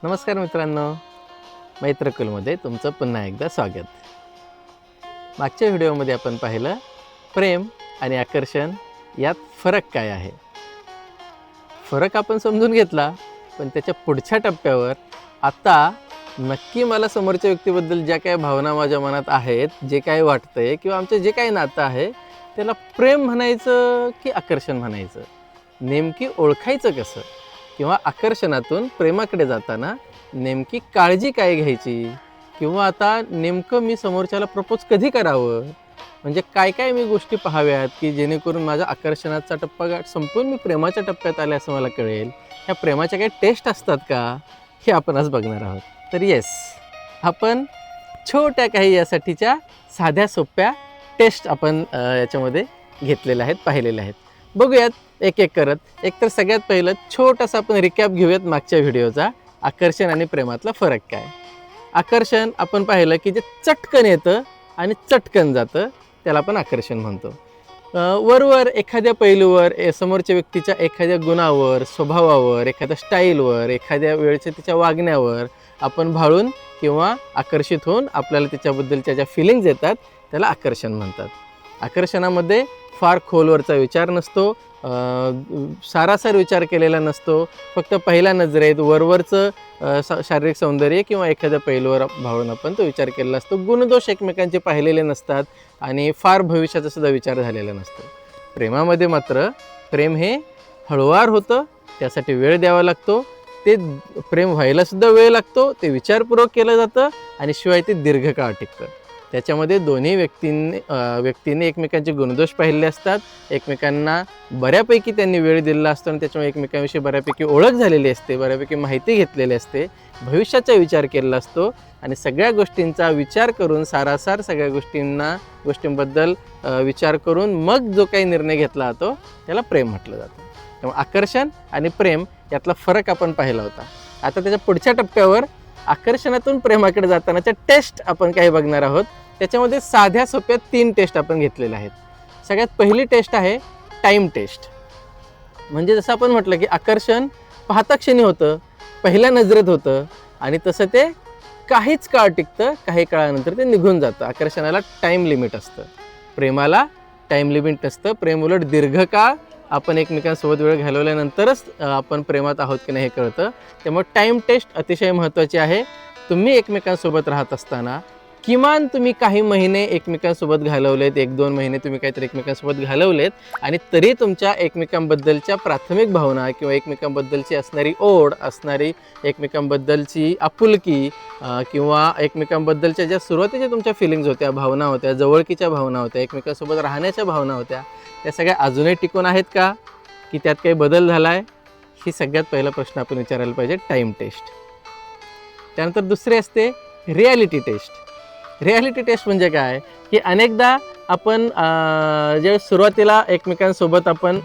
नमस्कार मित्रांनो, मैत्रकुलमध्ये तुमचं पुन्हा एकदा स्वागत. मागच्या व्हिडिओमध्ये आपण पाहिलं प्रेम आणि आकर्षण यात फरक काय आहे. फरक आपण समजून घेतला, पण त्याच्या पुढच्या टप्प्यावर आता नक्की मला समोरच्या व्यक्तीबद्दल ज्या काही भावना माझ्या मनात आहेत, जे काही वाटतंय किंवा आमचं जे काही नातं आहे त्याला प्रेम म्हणायचं की आकर्षण म्हणायचं, नेमकी ओळखायचं कसं, किंवा आकर्षणातून प्रेमाकडे जाताना नेमकी काळजी काय घ्यायची, किंवा आता नेमकं मी समोरच्याला प्रपोज कधी करावं, म्हणजे काय काय मी गोष्टी पाहाव्यात की जेणेकरून माझा आकर्षणाचा टप्पा संपून मी प्रेमाच्या टप्प्यात आले असं मला कळेल. ह्या प्रेमाच्या काही टेस्ट असतात का, हे आपण आज बघणार आहोत. तर येस, आपण छोट्या काही यासाठीच्या साध्या सोप्या टेस्ट आपण याच्यामध्ये घेतलेल्या आहेत, पाहिलेल्या आहेत. बघूयात एक एक करत. एकतर सगळ्यात पहिलं छोटासा आपण रिकॅप घेऊयात मागच्या व्हिडिओचा. आकर्षण आणि प्रेमातला फरक काय. आकर्षण आपण पाहिलं की जे चटकन येतं आणि चटकन जातं त्याला आपण आकर्षण म्हणतो. वरवर एखाद्या पैलूवर, समोरच्या व्यक्तीच्या एखाद्या गुणावर, स्वभावावर, एखाद्या स्टाईलवर, एखाद्या वेळच्या तिच्या वागण्यावर आपण भाळून किंवा आकर्षित होऊन आपल्याला त्याच्याबद्दलच्या ज्या फिलिंग्ज येतात त्याला आकर्षण म्हणतात. आकर्षणामध्ये फार खोलवरचा विचार नसतो, सारासार विचार केलेला नसतो, फक्त पहिल्या नजरेत वरवरचं शारीरिक सौंदर्य किंवा एखाद्या पैलूवर भावून आपण तो विचार केलेला असतो. गुणदोष एकमेकांचे पाहिलेले नसतात आणि फार भविष्याचा सुद्धा विचार झालेला नसतो. प्रेमामध्ये मात्र प्रेम हे हळूवार होतं, त्यासाठी वेळ द्यावा लागतो, ते प्रेम व्हायलासुद्धा वेळ लागतो, ते विचारपूर्वक केलं जातं आणि शिवाय ते दीर्घकाळ टिकतं. त्याच्यामध्ये दोन्ही व्यक्तीने एकमेकांचे गुणदोष पाहिले असतात, एकमेकांना बऱ्यापैकी त्यांनी वेळ दिलेला असतो आणि त्याच्यामुळे एकमेकांविषयी बऱ्यापैकी ओळख झालेली असते, बऱ्यापैकी माहिती घेतलेली असते, भविष्याचा विचार केलेला असतो आणि सगळ्या गोष्टींचा विचार करून, सारासार सगळ्या गोष्टींबद्दल विचार करून मग जो काही निर्णय घेतला जातो त्याला प्रेम म्हटलं जातं. त्यामुळे आकर्षण आणि प्रेम यातला फरक आपण पाहिला होता. आता त्याच्या पुढच्या टप्प्यावर आकर्षणातून प्रेमाकडे जातानाच्या टेस्ट आपण काही बघणार आहोत. त्याच्यामध्ये साध्या सोप्या 3 टेस्ट आपण घेतलेल्या आहेत. सगळ्यात पहिली टेस्ट आहे टाईम टेस्ट. म्हणजे जसं आपण म्हटलं की आकर्षण पाहता क्षणी होतं, पहिल्या नजरेत होतं आणि तसं ते काहीच काळ टिकतं, काही काळानंतर ते निघून जातं. आकर्षणाला टाईम लिमिट असतं, प्रेमाला टाईम लिमिट नसतं. प्रेम उलट दीर्घकाळ आपण एकमेकांसोबत वेळ घालवल्यानंतरच आपण प्रेमात आहोत की नाही हे कळतं. त्यामुळे टाईम टेस्ट अतिशय महत्त्वाची आहे. तुम्ही एकमेकांसोबत राहत असताना किमान तुम्ही काही महिने एकमेकांसोबत घालवलेत, 1-2 महिने तुम्ही काहीतरी एकमेकांसोबत घालवलेत आणि तरी तुमच्या एकमेकांबद्दलच्या प्राथमिक भावना किंवा एकमेकांबद्दलची असणारी ओढ, असणारी एकमेकांबद्दलची आपुलकी किंवा एकमेकांबद्दलच्या ज्या सुरुवातीच्या तुमच्या फिलिंग्ज होत्या, भावना होत्या, जवळकीच्या भावना होत्या, एकमेकांसोबत राहण्याच्या भावना होत्या, त्या सगळ्या अजूनही टिकून आहेत का, की त्यात काही बदल झाला आहे, ही सगळ्यात पहिला प्रश्न आपण विचारायला पाहिजे. Time test. त्यानंतर दुसरी असते रिॲलिटी टेस्ट. रिॲलिटी टेस्ट म्हणजे काय, की अनेकदा आपण ज्यावेळेस सुरुवातीला एकमेकांसोबत आपण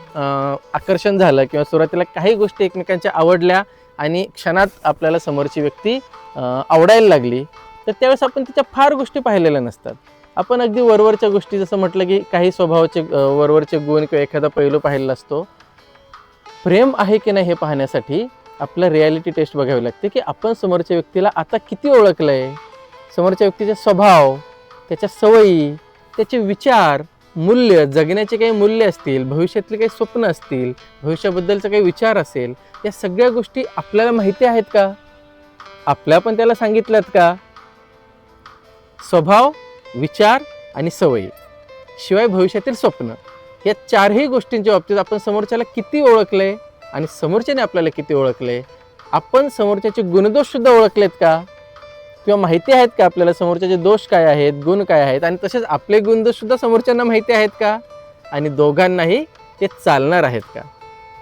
आकर्षण झालं किंवा सुरुवातीला काही गोष्टी एकमेकांच्या आवडल्या आणि क्षणात आपल्याला समोरची व्यक्ती आवडायला लागली, तर त्यावेळेस आपण तिच्या फार गोष्टी पाहिलेल्या नसतात. आपण अगदी वरवरच्या गोष्टी, जसं म्हटलं की काही स्वभावाचे वरवरचे गुण किंवा एखादा पैलू पाहिलेला असतो. प्रेम आहे की नाही हे पाहण्यासाठी आपलं रिॲलिटी टेस्ट बघावी लागते, की आपण समोरच्या व्यक्तीला आता किती ओळखलं आहे, समोरच्या व्यक्तीचे स्वभाव, त्याच्या सवयी, त्याचे विचार, मूल्य, जगण्याचे काही मूल्य असतील, भविष्यातले काही स्वप्न असतील, भविष्याबद्दलचा काही विचार असेल, या सगळ्या गोष्टी आपल्याला माहिती आहेत का, आपल्या पण त्याला सांगितल्यात का. स्वभाव, विचार आणि सवयी शिवाय भविष्यातील स्वप्न, या 4ही गोष्टींच्या बाबतीत आपण समोरच्याला किती ओळखले आणि समोरच्याने आपल्याला किती ओळखले, आपण समोरच्याचे गुणदोषसुद्धा ओळखलेत का, किंवा माहिती आहेत का आपल्याला समोरच्याचे दोष काय आहेत, गुण काय आहेत, आणि तसेच आपले गुणदोषसुद्धा समोरच्यांना माहिती आहेत का, आणि दोघांनाही ते चालणार आहेत का,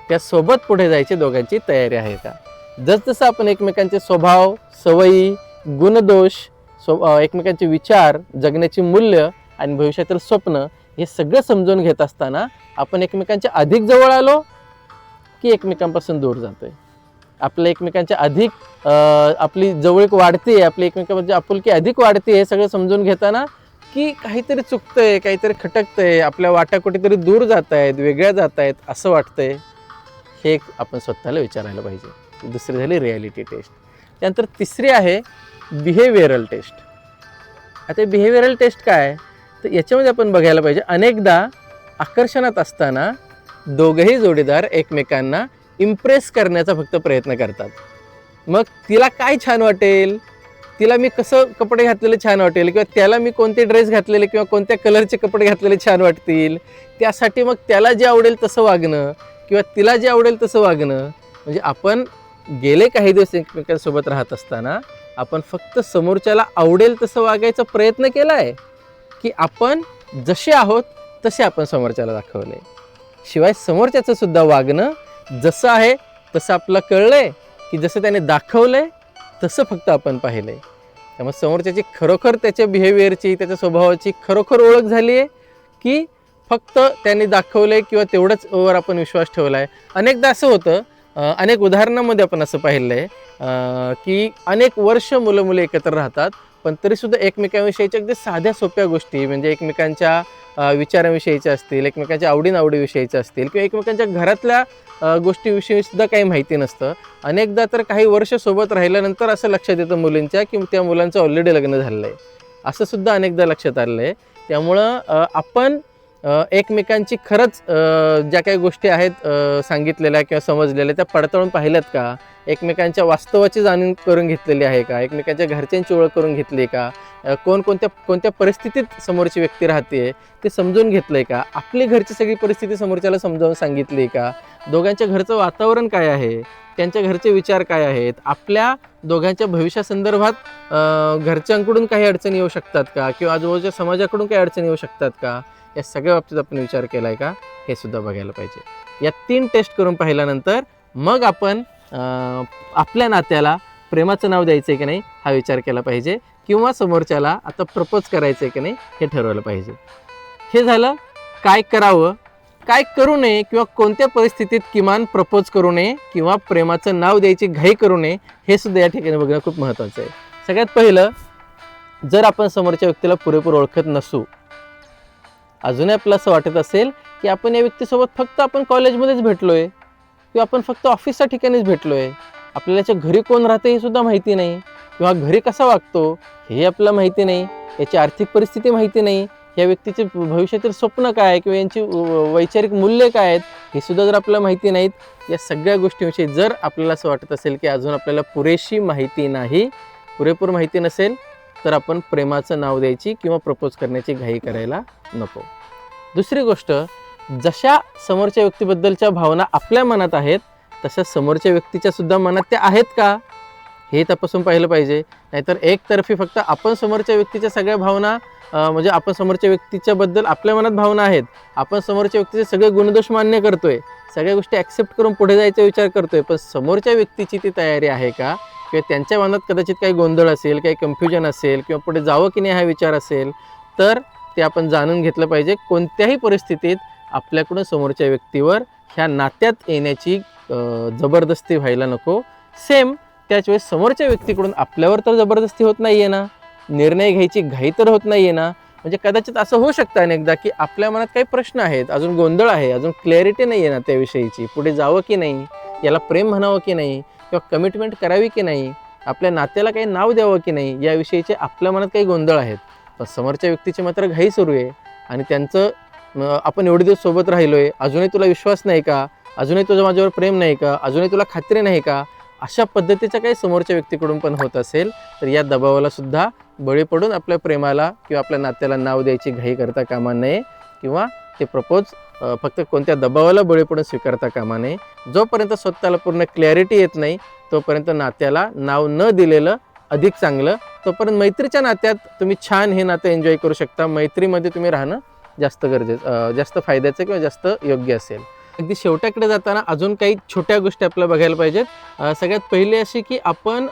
त्यासोबत पुढे जायची दोघांची तयारी आहे का. जसजसं आपण एकमेकांचे स्वभाव, सवयी, गुणदोष, एकमेकांचे विचार, जगण्याची मूल्य आणि भविष्यातील स्वप्न हे सगळं समजून घेत असताना आपण एकमेकांच्या अधिक जवळ आलो की एकमेकांपासून दूर जातोय. आपल्या एकमेकांच्या अधिक आपली जवळीक वाढते, आपली एकमेकांमध्ये आपुलकी अधिक वाढते, हे सगळं समजून घेताना की काहीतरी चुकतंय, काहीतरी खटकतंय, आपल्या वाटा कुठेतरी दूर जात आहेत, वेगळ्या जात आहेत असं वाटतंय, हे आपण स्वतःला विचारायला पाहिजे. दुसरी झाली रिॲलिटी टेस्ट. त्यानंतर तिसरी आहे बिहेवियरल टेस्ट. आता बिहेवियरल टेस्ट काय आहे, तर याच्यामध्ये आपण बघायला पाहिजे अनेकदा आकर्षणात असताना दोघंही जोडीदार एकमेकांना इम्प्रेस करण्याचा फक्त प्रयत्न करतात. मग तिला काय छान वाटेल, तिला मी कसं कपडे घातलेले छान वाटेल, किंवा त्याला मी कोणते ड्रेस घातलेले किंवा कोणत्या कलरचे कपडे घातलेले छान वाटतील, त्यासाठी मग त्याला जे आवडेल तसं वागणं किंवा तिला जे आवडेल तसं वागणं. म्हणजे आपण गेले काही दिवस एकमेकांसोबत राहत असताना आपण फक्त समोरच्याला आवडेल तसं वागायचा प्रयत्न केला आहे, की आपण जसे आहोत तसे आपण समोरच्याला दाखवले. शिवाय समोरच्याचं सुद्धा वागणं जसं आहे तसं आपलं कळलंय, की जसं त्याने दाखवलंय तसं फक्त आपण पाहिलंय. त्यामुळे समोरच्याची खरोखर त्याच्या बिहेवियरची, त्याच्या स्वभावाची खरोखर ओळख झाली आहे, की फक्त त्यांनी दाखवलंय किंवा तेवढंच वर आपण विश्वास ठेवला आहे. अनेकदा असं होतं, अनेक उदाहरणामध्ये आपण असं पाहिलं आहे, की अनेक वर्ष मुलं मुली एकत्र राहतात, पण तरीसुद्धा एकमेकांविषयीच्या अगदी साध्या सोप्या गोष्टी, म्हणजे एकमेकांच्या विचारांविषयीच्या असतील, एकमेकांच्या आवडीनिवडीविषयीच्या असतील, किंवा एकमेकांच्या घरातल्या गोष्टीविषयी सुद्धा काही माहिती नसतं. अनेकदा तर काही वर्ष सोबत राहिल्यानंतर असं लक्षात येतं मुलींच्या, की त्या मुलांचं ऑलरेडी लग्न झालेलं आहे, असं सुद्धा अनेकदा लक्षात आलेलं आहे. त्यामुळं आपण एकमेकांची खरंच ज्या काही गोष्टी आहेत सांगितलेल्या किंवा समजलेल्या त्या पडताळून पाहिल्यात का, एकमेकांच्या वास्तवाची जाणून करून घेतलेली आहे का, एकमेकांच्या घरच्यांची ओळख करून घेतली का, कोणत्या परिस्थितीत समोरची व्यक्ती राहते ते समजून घेतलं आहे का, आपली घरची सगळी परिस्थिती समोरच्याला समजावून सांगितली का, दोघांच्या घरचं वातावरण काय आहे, त्यांच्या घरचे विचार काय आहेत, आपल्या दोघांच्या भविष्यासंदर्भात घरच्यांकडून काही अडचणी येऊ शकतात का, किंवा आजूबाजूच्या समाजाकडून काही अडचणी येऊ शकतात का, या सगळ्या बाबतीत आपण विचार केला आहे का, हे सुद्धा बघायला पाहिजे. या 3 टेस्ट करून पाहिल्यानंतर मग आपण आपल्या नात्याला प्रेमाचं नाव द्यायचं आहे की नाही हा विचार केला पाहिजे, किंवा समोरच्याला आता प्रपोज करायचं आहे की नाही हे ठरवलं पाहिजे. हे झालं काय करावं, काय करू नये, किंवा कोणत्या परिस्थितीत किमान प्रपोज करू नये किंवा प्रेमाचं नाव द्यायची घाई करू नये, हे सुद्धा या ठिकाणी बघणं खूप महत्त्वाचं आहे. सगळ्यात पहिलं, जर आपण समोरच्या व्यक्तीला पुरेपूर ओळखत नसू, अजूनही आपलं असं वाटत असेल की आपण या व्यक्तीसोबत फक्त आपण कॉलेजमध्येच भेटलो आहे, किंवा आपण फक्त ऑफिसच्या ठिकाणीच भेटलो आहे, आपल्याला याच्या घरी कोण राहते हे सुद्धा माहिती नाही, किंवा घरी कसा वागतो हे आपल्याला माहिती नाही, याची आर्थिक परिस्थिती माहिती नाही, या व्यक्तीचे भविष्यातील स्वप्न काय, किंवा यांची वैचारिक मूल्य काय आहेत हे सुद्धा जर आपल्याला माहिती नाहीत, या सगळ्या गोष्टींविषयी जर आपल्याला असं वाटत असेल की अजून आपल्याला पुरेशी माहिती नाही, पुरेपूर माहिती नसेल, तर आपण प्रेमाचं नाव द्यायची किंवा प्रपोज करण्याची घाई करायला नको. दुसरी गोष्ट, जशा समोरच्या व्यक्तीबद्दलच्या भावना आपल्या मनात आहेत तशा समोरच्या व्यक्तीच्या सुद्धा मनात त्या आहेत का हे तपासून पाहिलं पाहिजे. नाहीतर एकतर्फी फक्त आपण समोरच्या व्यक्तीच्या सगळ्या भावना, म्हणजे आपण समोरच्या व्यक्तीच्याबद्दल आपल्या मनात भावना आहेत, आपण समोरच्या व्यक्तीचे सगळे गुणदोष मान्य करतोय, सगळ्या गोष्टी ॲक्सेप्ट करून पुढे जायचा विचार करतोय, पण समोरच्या व्यक्तीची ती तयारी आहे का, किंवा त्यांच्या मनात कदाचित काही गोंधळ असेल, काही कन्फ्युजन असेल, किंवा पुढे जावं की नाही हा विचार असेल, तर ते आपण जाणून घेतलं पाहिजे. कोणत्याही परिस्थितीत आपल्याकडून समोरच्या व्यक्तीवर ह्या नात्यात येण्याची जबरदस्ती व्हायला नको. सेम त्याच वेळेस समोरच्या व्यक्तीकडून आपल्यावर तर जबरदस्ती होत नाही आहे ना, निर्णय घ्यायची घाई तर होत नाही आहे ना. म्हणजे कदाचित असं होऊ शकतं अनेकदा की आपल्या मनात काही प्रश्न आहेत, अजून गोंधळ आहे, अजून क्लॅरिटी नाही आहे ना त्याविषयीची, पुढे जावं की नाही, याला प्रेम म्हणावं की नाही, किंवा कमिटमेंट करावी की नाही, आपल्या नात्याला काही नाव द्यावं की नाही, याविषयीचे आपल्या मनात काही गोंधळ आहेत. पण समोरच्या व्यक्तीची मात्र घाई सुरू आहे, आणि त्यांचं आपण एवढे दिवस सोबत राहिलो आहे, अजूनही तुला विश्वास नाही का, अजूनही तुझं माझ्यावर प्रेम नाही का, अजूनही तुला खात्री नाही का, अशा पद्धतीचं काही समोरच्या व्यक्तीकडून पण होत असेल तर या दबावाला सुद्धा बळी पडून आपल्या प्रेमाला किंवा आपल्या नात्याला नाव द्यायची घाई करता कामा नये, किंवा ते प्रपोज फक्त कोणत्या दबावाला बळी पडून स्वीकारता कामा नये. जोपर्यंत स्वतःला पूर्ण क्लॅरिटी येत नाही तोपर्यंत नात्याला नाव न दिलेलं अधिक चांगलं. तोपर्यंत मैत्रीच्या नात्यात तुम्ही छान हे नातं एन्जॉय करू शकता. मैत्रीमध्ये तुम्ही राहणं जास्त गरजेचं, जास्त फायद्याचं किंवा जास्त योग्य असेल. अगदी शेवटाकडे जाताना अजून काही छोट्या गोष्टी आपल्याला बघायला पाहिजेत. सगळ्यात पहिली अशी की आपण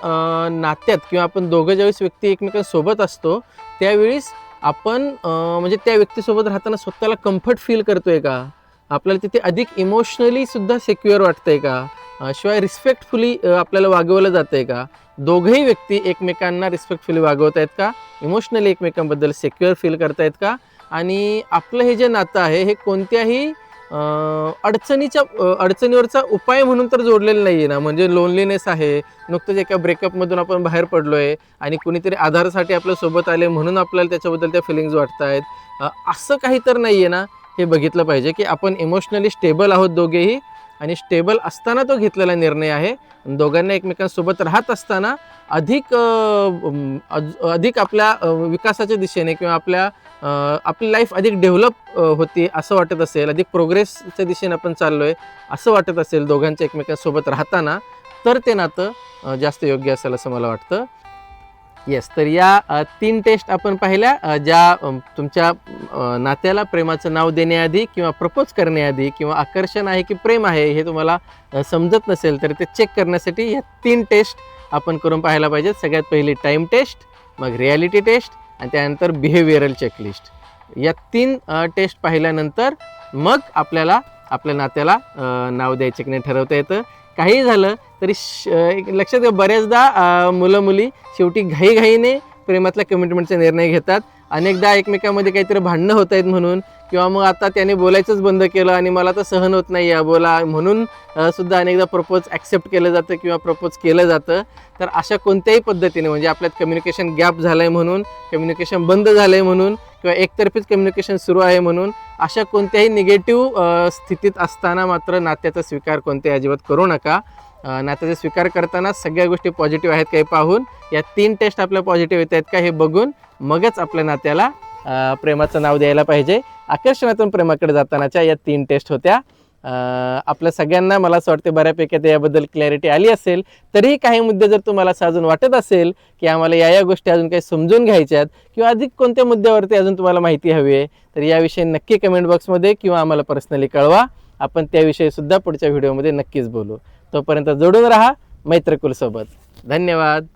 नात्यात किंवा आपण दोघं ज्यावेळेस व्यक्ती एकमेकांसोबत असतो त्यावेळेस आपण म्हणजे त्या व्यक्तीसोबत राहताना स्वतःला कम्फर्ट फील करतोय का, आपल्याला तिथे अधिक इमोशनली सुद्धा सिक्युअर वाटतंय का, शिवाय रिस्पेक्टफुली आपल्याला वागवलं जातं आहे का, दोघंही व्यक्ती एकमेकांना रिस्पेक्टफुली वागवत आहेत का, इमोशनली एकमेकांबद्दल सिक्युअर फील करतायत का, आणि आपलं हे जे नातं आहे हे कोणत्याही अडचणीवरचा उपाय म्हणून तर जोडलेलं नाही आहे ना. म्हणजे लोनलीनेस आहे, नुकतंच एका ब्रेकअपमधून आपण बाहेर पडलो आहे आणि कुणीतरी आधारासाठी आपल्यासोबत आले म्हणून आपल्याला त्याच्याबद्दल त्या फिलिंग्स वाटत आहेत, असं काही तर नाही आहे ना. हे बघितलं पाहिजे की आपण इमोशनली स्टेबल आहोत दोघेही, आणि स्टेबल असताना तो घेतलेला निर्णय आहे. दोघांना एकमेकांसोबत राहत असताना अधिक आपल्या विकासाच्या दिशेने किंवा आपली लाईफ अधिक डेव्हलप होती असं वाटत असेल, अधिक प्रोग्रेसच्या दिशेने आपण चाललो आहे असं वाटत असेल दोघांच्या एकमेकांसोबत राहताना, तर ते नातं जास्त योग्य असेल असं मला वाटतं. येस, तर या 3 टेस्ट आपण पाहिल्या, ज्या तुमच्या नात्याला प्रेमाचं नाव देण्याआधी किंवा प्रपोज करण्याआधी किंवा आकर्षण आहे की प्रेम आहे हे तुम्हाला समजत नसेल तर ते चेक करण्यासाठी या 3 टेस्ट आपण करून पाहायला पाहिजेत. सगळ्यात पहिली टाईम टेस्ट, मग रिॲलिटी टेस्ट आणि त्यानंतर बिहेवियरल चेकलिस्ट. या 3 टेस्ट पाहिल्यानंतर मग आपल्याला आपल्या नात्याला नाव द्यायचं की नाही ठरवता येतं. काही झालं तरी लक्षात घ्या, बऱ्याचदा मुलं मुली शेवटी घाईघाईने प्रेमातल्या कमिटमेंटचा निर्णय घेतात. अनेकदा एकमेकांमध्ये काहीतरी भांडणं होत आहेत म्हणून, किंवा मग आता त्याने बोलायचंच बंद केलं आणि मला तर सहन होत नाही आहे बोला म्हणून सुद्धा अनेकदा प्रपोज ॲक्सेप्ट केलं जातं किंवा प्रपोज केलं जातं. तर अशा कोणत्याही पद्धतीने, म्हणजे आपल्यात कम्युनिकेशन गॅप झालं आहे म्हणून, कम्युनिकेशन बंद झालं आहे म्हणून, किंवा एकतर्फीच कम्युनिकेशन सुरू आहे म्हणून, अशा कोणत्याही निगेटिव्ह स्थितीत असताना मात्र नात्याचा स्वीकार कोणत्याही अजिबात करू नका. नात्याचा स्वीकार करताना सगळ्या गोष्टी पॉझिटिव्ह आहेत काही पाहून, या 3 टेस्ट आपल्या पॉझिटिव्ह येत आहेत का हे बघून मगच आपल्या नात्याला प्रेमाचं नाव द्यायला पाहिजे. आकर्षणातून प्रेमाकडे जातानाच्या या 3 टेस्ट होत्या. आपल्या सगळ्यांना मला असं वाटतं बऱ्यापैकी आता याबद्दल क्लॅरिटी आली असेल. तरीही काही मुद्दे जर तुम्हाला असं अजून वाटत असेल की आम्हाला या गोष्टी अजून काही समजून घ्यायच्यात किंवा अधिक कोणत्या मुद्द्यावरती अजून तुम्हाला माहिती हवी आहे, तर याविषयी नक्की कमेंट बॉक्समध्ये किंवा आम्हाला पर्सनली कळवा. आपण त्याविषयी सुद्धा पुढच्या व्हिडिओमध्ये नक्कीच बोलू. तोपर्यंत जोडून राहा मैत्रकुलसोबत. धन्यवाद.